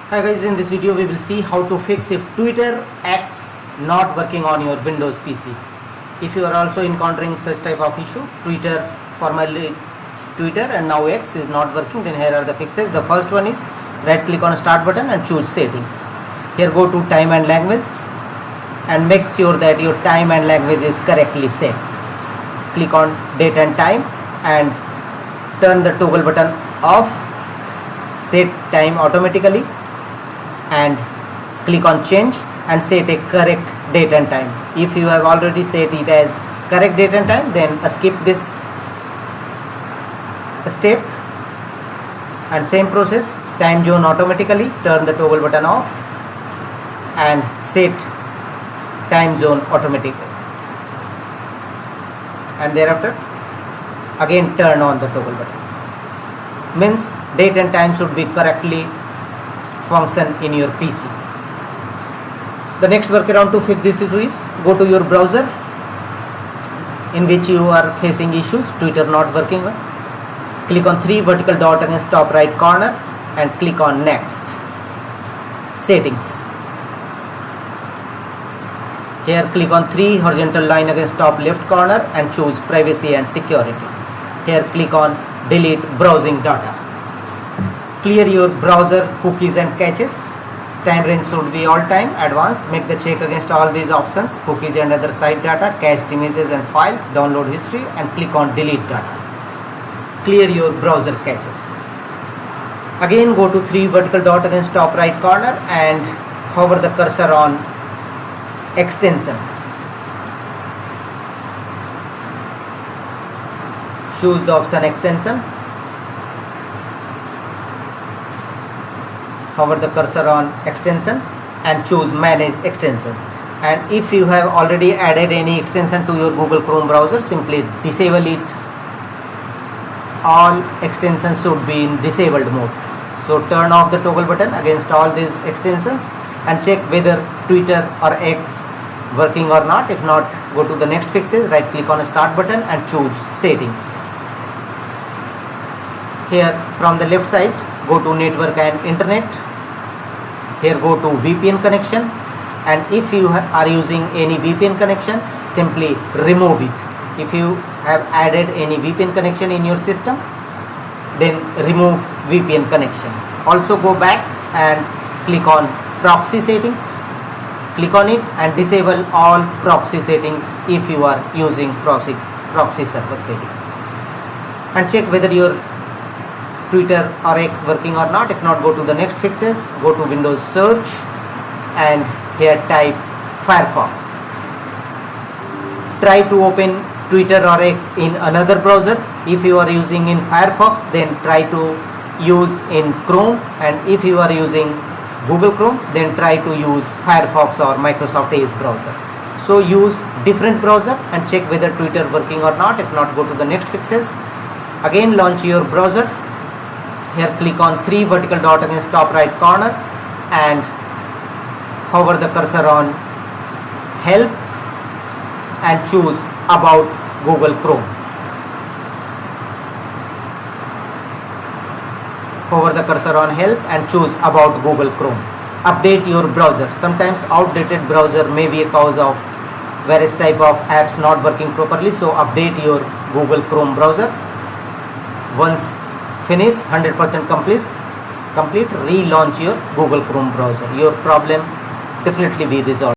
Hi guys, in this video we will see how to fix if Twitter X not working on your Windows PC. If you are also encountering such type of issue, Twitter, formerly Twitter and now X is not working, then here are the fixes. The first one is right click on start button and choose settings. Here go to time and language and make sure that your time and language is correctly set. Click on date and time and turn the toggle button off, set time automatically, and click on change and set a correct date and time. If you have already set it as correct date and time, then skip this step and same process, time zone automatically, turn the toggle button off and set time zone automatically, and thereafter again turn on the toggle button. Means date and time should be correctly function in your PC. The next workaround to fix this issue is go to your browser in which you are facing issues, Twitter not working well. Click on 3 vertical dot against top right corner and click on next. Settings. Here click on 3 horizontal line against top left corner and choose privacy and security. Here click on delete browsing data. Clear your browser cookies and caches. Time range should be all time, advanced. Make the check against all these options, cookies and other site data, cached images and files, download history, and click on delete data. Clear your browser caches. Again go to 3 vertical dot against top right corner and hover the cursor on extension. Choose the option extension. Hover the cursor on extension and choose manage extensions. And if you have already added any extension to your Google Chrome browser, simply disable it. All extensions should be in disabled mode. So turn off the toggle button against all these extensions and check whether Twitter or X working or not. If not, go to the next fixes, right click on the start button and choose settings. Here from the left side, go to network and internet. Here go to VPN connection, and if you are using any VPN connection, simply remove it. If you have added any VPN connection in your system, then remove VPN connection. Also go back and click on proxy settings. Click on it and disable all proxy settings if you are using proxy server settings, and check whether your Twitter or X working or not. If not, go to the next fixes, go to Windows search and here type Firefox. Try to open Twitter or X in another browser. If you are using in Firefox, then try to use in Chrome, and if you are using Google Chrome, then try to use Firefox or Microsoft Edge browser. So use different browser and check whether Twitter working or not. If not, go to the next fixes. Again launch your browser. Here click on 3 vertical dot against top right corner and hover the cursor on help and choose about Google Chrome. Hover the cursor on help and choose about Google Chrome. Update your browser. Sometimes outdated browser may be a cause of various type of apps not working properly, so update your Google Chrome browser. Once finish 100% complete, relaunch your Google Chrome browser. Your problem definitely be resolved.